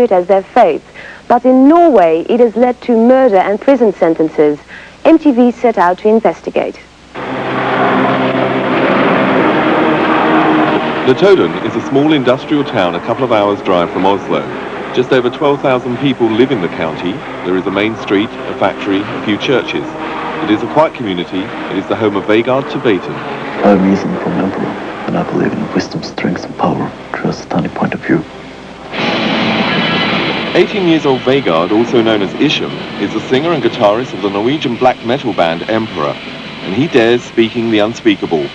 it as their faith, but in Norway it has led to murder and prison sentences. MTV set out to investigate. Notodden is a small industrial town a couple of hours' drive from Oslo. Just over 12,000 people live in the county. There is a main street, a factory, a few churches. It is a quiet community. It is the home of Vegard Tibetan. I am Ihsahn from Emperor, and I believe in wisdom, strength and power through a satanic point of view. 18-year-old Vegard, also known as Ihsahn, is the singer and guitarist of the Norwegian black metal band Emperor, and he dares speaking the unspeakable.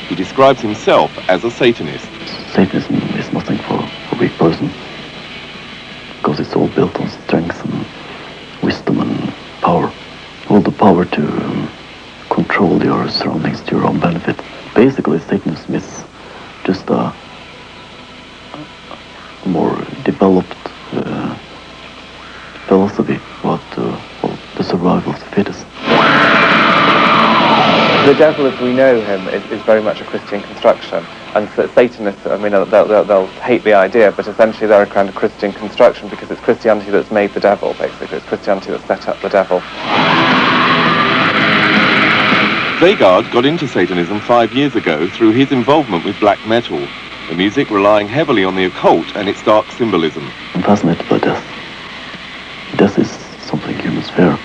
He describes himself as a Satanist. Satanism is nothing for a weak person, because it's all built on strength and wisdom and power. All the power to control your surroundings to your own benefit. Basically, Satanism is just a more developed philosophy about the survival of the fittest. The devil, as we know him, is very much a Christian construction, and so Satanists, I mean, they'll hate the idea, but essentially they're a kind of Christian construction because it's Christianity that's made the devil, basically. It's Christianity that set up the devil. Vegard got into Satanism 5 years ago through his involvement with black metal, the music relying heavily on the occult and its dark symbolism. I'm fascinated by death. Death is something humans fear.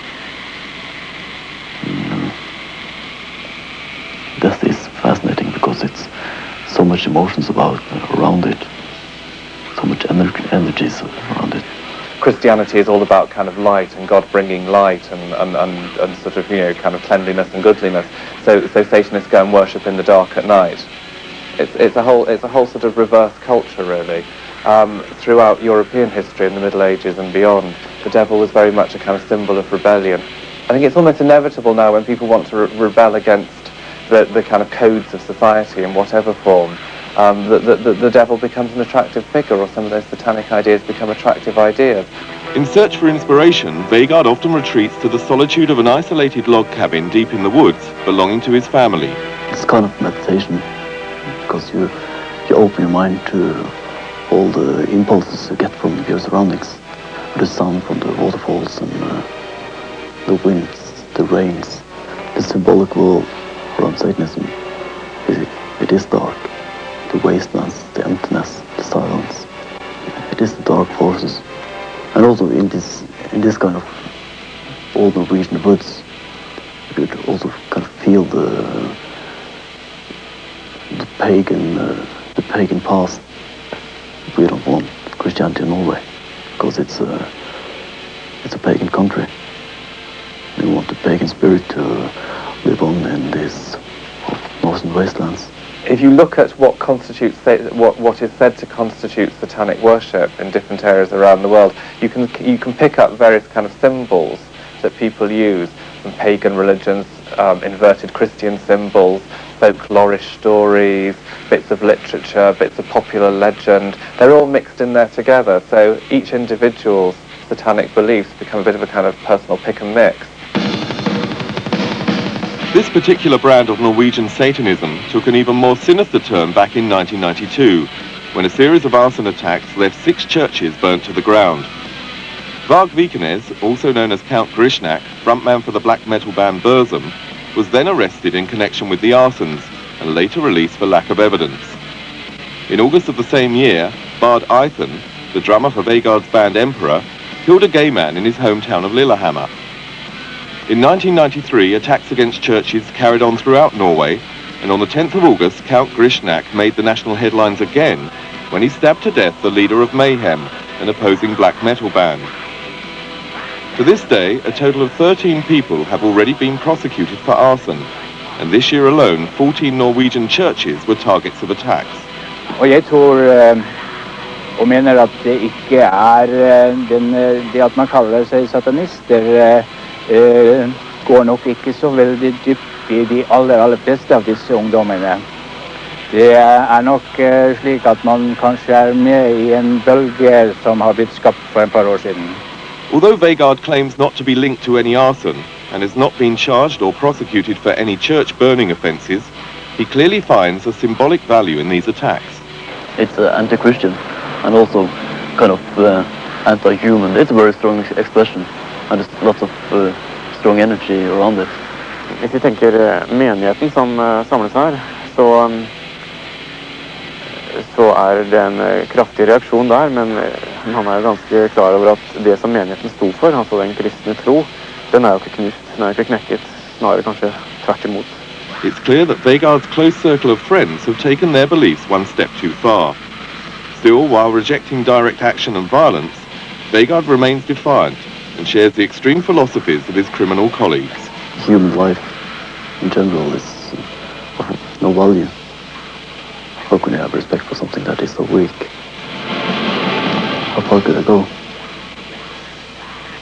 Death is fascinating because it's so much emotions around it, so much energies around it. Christianity is all about kind of light and God bringing light and sort of, you know, kind of cleanliness and goodliness. So Satanists go and worship in the dark at night. It's a whole sort of reverse culture, really. Throughout European history in the Middle Ages and beyond, the devil was very much a kind of symbol of rebellion. I think it's almost inevitable now when people want to rebel against the kind of codes of society in whatever form, the devil becomes an attractive figure, or some of those satanic ideas become attractive ideas. In search for inspiration, Vegard often retreats to the solitude of an isolated log cabin deep in the woods, belonging to his family. It's kind of meditation, because you open your mind to all the impulses you get from your surroundings. The sound from the waterfalls and the winds, the rains, the symbolic world around Satanism. It is dark. The wastelands, the emptiness, the silence. It is the dark forces. And also in this kind of old Norwegian woods, you could also kind of feel the pagan past. We don't want Christianity in Norway because it's a pagan country. We want the pagan spirit to live on in these northern wastelands. If you look at what constitutes what is said to constitute satanic worship in different areas around the world, you can pick up various kind of symbols that people use from pagan religions, inverted Christian symbols, folklorish stories, bits of literature, bits of popular legend. They're all mixed in there together, so each individual's satanic beliefs become a bit of a kind of personal pick and mix. This particular brand of Norwegian Satanism took an even more sinister turn back in 1992, when a series of arson attacks left 6 churches burnt to the ground. Varg Vikernes, also known as Count Grishnak, frontman for the black metal band Burzum, was then arrested in connection with the arsons and later released for lack of evidence. In August of the same year, Bard Ihsahn, the drummer for Vegard's band Emperor, killed a gay man in his hometown of Lillehammer. In 1993, attacks against churches carried on throughout Norway, and on the 10th of August, Count Grishnak made the national headlines again when he stabbed to death the leader of Mayhem, an opposing black metal band. To this day, a total of 13 people have already been prosecuted for arson, and this year alone, 14 Norwegian churches were targets of attacks. Og jeg tror og mener at det ikke det at man kaller seg satanister går nok ikke så veldig dypt i de aller fleste av disse ungdommene. Det nok slik at man kanskje med i en bølge som har blitt skapt for et par år siden. Although Vegard claims not to be linked to any arson and has not been charged or prosecuted for any church burning offences, he clearly finds a symbolic value in these attacks. It's anti-Christian and also kind of anti-human. It's a very strong expression, and there's lots of strong energy around it. Hvis vi tenker menigheten som samles her, så det en kraftig reaksjon der, men han ganske klar over at det som menigheten sto for, altså den kristne tro, den jo ikke knust, den jo ikke knekket, snarere kanskje tvert imot. It's clear that Vegard's close circle of friends have taken their beliefs one step too far. Still, while rejecting direct action and violence, Vegard remains defiant and shares the extreme philosophies of his criminal colleagues. Human life in general is of no value. How can you have respect for something that is so weak? How far could I go?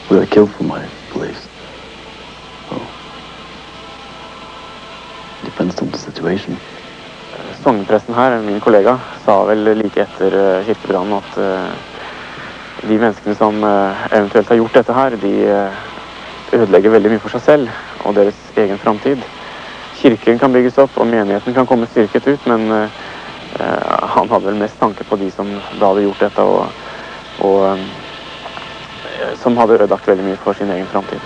Would I kill for my beliefs? Well, it depends on the situation. Sognepresten her, min kollega, sa vel like etter kirkebrannen at de menneskene som eventuelt har gjort dette her, de ødelegger veldig mye for seg selv og deres egen framtid. Kirken kan bygges opp, og menigheten kan komme styrket ut, men han hadde vel mest tanke på de som da hadde gjort dette, og som hadde ødelagt veldig mye for sin egen framtid.